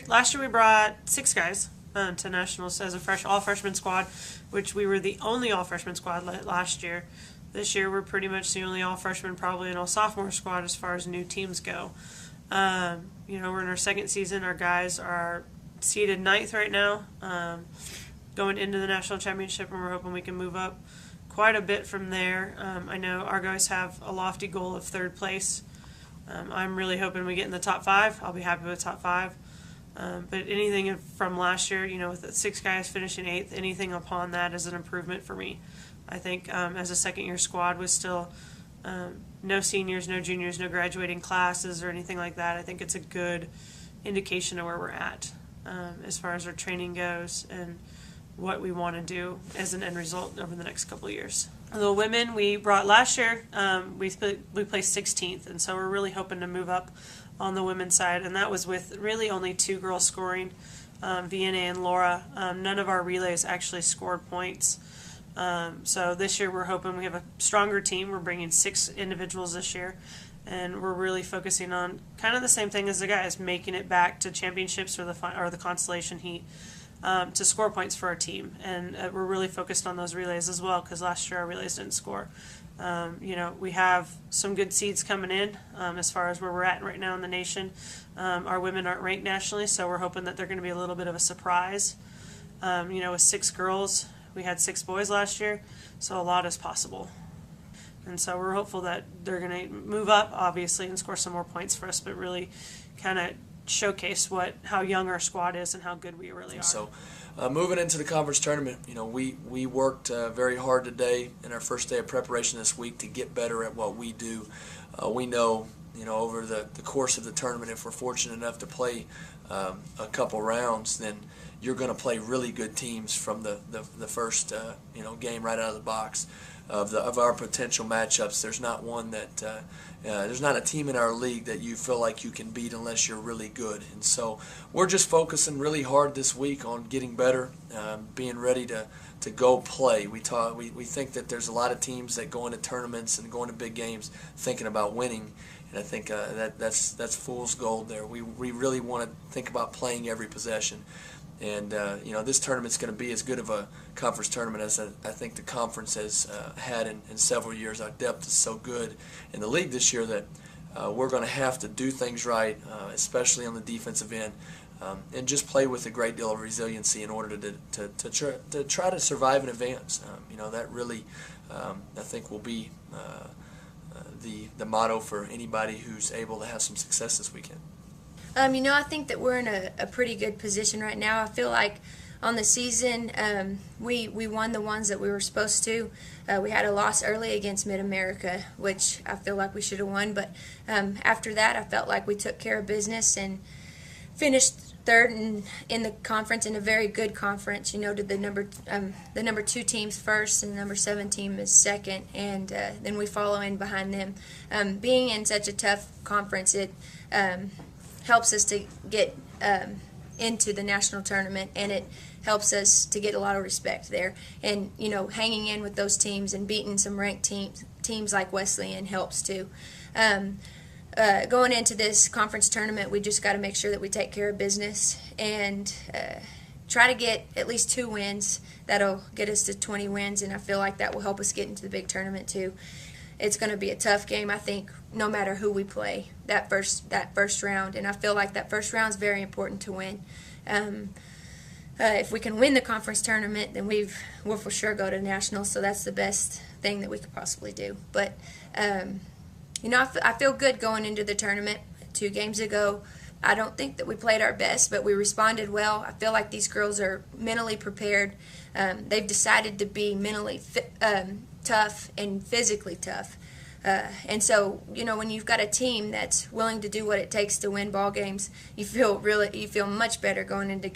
Last year we brought 6 guys to nationals as a all-freshman squad, which we were the only all-freshman squad last year. This year we're pretty much the only all-freshman, probably an all-sophomore squad as far as new teams go. We're in our second season. Our guys are seeded 9th right now, going into the national championship, and we're hoping we can move up quite a bit from there. I know our guys have a lofty goal of 3rd place. I'm really hoping we get in the top 5. I'll be happy with top 5. But anything from last year, with the 6 guys finishing 8th, anything upon that is an improvement for me. I think as a second-year squad with still no seniors, no juniors, no graduating classes or anything like that, I think it's a good indication of where we're at as far as our training goes and what we want to do as an end result over the next couple of years. The women we brought last year, we placed 16th, and so we're really hoping to move up on the women's side, and that was with really only 2 girls scoring, Vienna and Laura. None of our relays actually scored points. So this year we're hoping we have a stronger team. We're bringing 6 individuals this year, and we're really focusing on kind of the same thing as the guys, making it back to championships or the consolation heat. To score points for our team, and we're really focused on those relays as well, because last year our relays didn't score. We have some good seeds coming in as far as where we're at right now in the nation. Our women aren't ranked nationally, so we're hoping that they're going to be a little bit of a surprise. With 6 girls, we had 6 boys last year, so a lot is possible. And so we're hopeful that they're going to move up, obviously, and score some more points for us, but really kind of showcase how young our squad is and how good we really are. So moving into the conference tournament, we worked very hard today in our first day of preparation this week to get better at what we do. We know, over the course of the tournament, if we're fortunate enough to play a couple rounds, then you're going to play really good teams from the first game right out of the box. Of our potential matchups, there's not one that there's not a team in our league that you feel like you can beat unless you're really good. And so we're just focusing really hard this week on getting better, being ready to go play. We think that there's a lot of teams that go into tournaments and go into big games thinking about winning, and I think that's fool's gold there. We really want to think about playing every possession. And this tournament's going to be as good of a conference tournament as I think the conference has had in several years. Our depth is so good in the league this year that we're going to have to do things right, especially on the defensive end, and just play with a great deal of resiliency in order to try to survive and advance. That really I think will be the motto for anybody who's able to have some success this weekend. I think that we're in a pretty good position right now. I feel like on the season, we won the ones that we were supposed to. We had a loss early against Mid-America, which I feel like we should have won. But after that, I felt like we took care of business and finished 3rd in the conference, in a very good conference. Did the number 2 teams first, and the number 7 team is second, and then we follow in behind them. Being in such a tough conference, it helps us to get into the national tournament, and it helps us to get a lot of respect there. And hanging in with those teams and beating some ranked teams like Wesleyan helps too. Going into this conference tournament, we just got to make sure that we take care of business and try to get at least 2 wins. That'll get us to 20 wins, and I feel like that will help us get into the big tournament too. It's going to be a tough game, I think, no matter who we play that first round, and I feel like that first round is very important to win. If we can win the conference tournament, then we'll for sure go to nationals, so that's the best thing that we could possibly do. But I feel good going into the tournament. 2 games ago, I don't think that we played our best, but we responded well. I feel like these girls are mentally prepared. They've decided to be mentally tough and physically tough. And so, when you've got a team that's willing to do what it takes to win ball games, you feel much better going into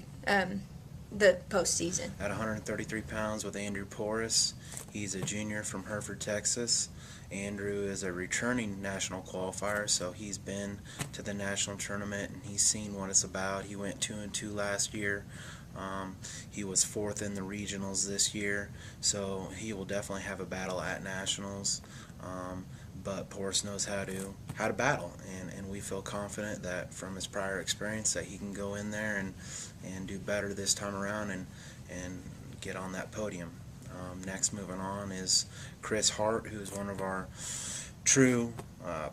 the postseason. At 133 pounds with Andrew Porras. He's a junior from Hereford, Texas. Andrew is a returning national qualifier, so he's been to the national tournament and he's seen what it's about. He went 2-2 last year. He was 4th in the regionals this year, so he will definitely have a battle at nationals. but Porras knows how to battle, and we feel confident that from his prior experience that he can go in there and do better this time around and get on that podium. Next, moving on, is Chris Hart, who's one of our true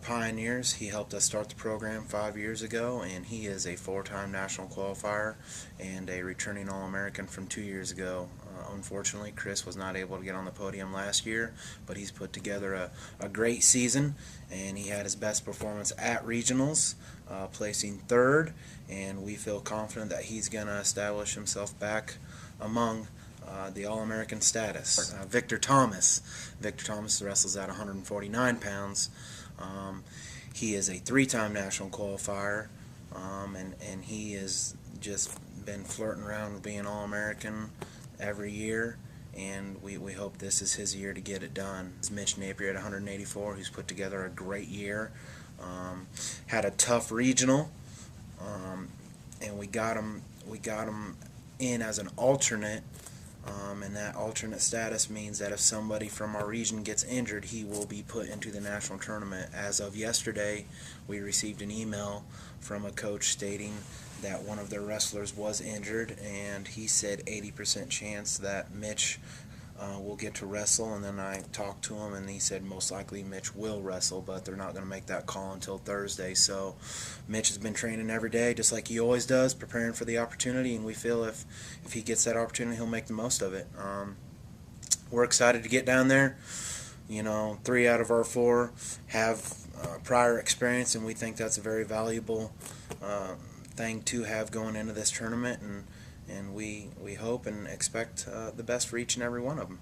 pioneers. He helped us start the program 5 years ago, and he is a 4-time national qualifier and a returning All-American from 2 years ago. Unfortunately, Chris was not able to get on the podium last year, but he's put together a great season, and he had his best performance at regionals, placing 3rd, and we feel confident that he's going to establish himself back among the All-American status. Victor Thomas wrestles at 149 pounds. He is a 3-time national qualifier, and he has just been flirting around with being All-American every year, and we hope this is his year to get it done. Mitch Napier at 184, who's put together a great year. Had a tough regional, and we got him in as an alternate. And that alternate status means that if somebody from our region gets injured, he will be put into the national tournament. As of yesterday, we received an email from a coach stating that one of their wrestlers was injured, and he said 80% chance that Mitch will get to wrestle. And then I talked to him, and he said most likely Mitch will wrestle, but they're not going to make that call until Thursday. So Mitch has been training every day, just like he always does, preparing for the opportunity, and we feel if he gets that opportunity, he'll make the most of it. We're excited to get down there. 3 out of our 4 have prior experience, and we think that's a very valuable thing to have going into this tournament, and we hope and expect the best for each and every one of them.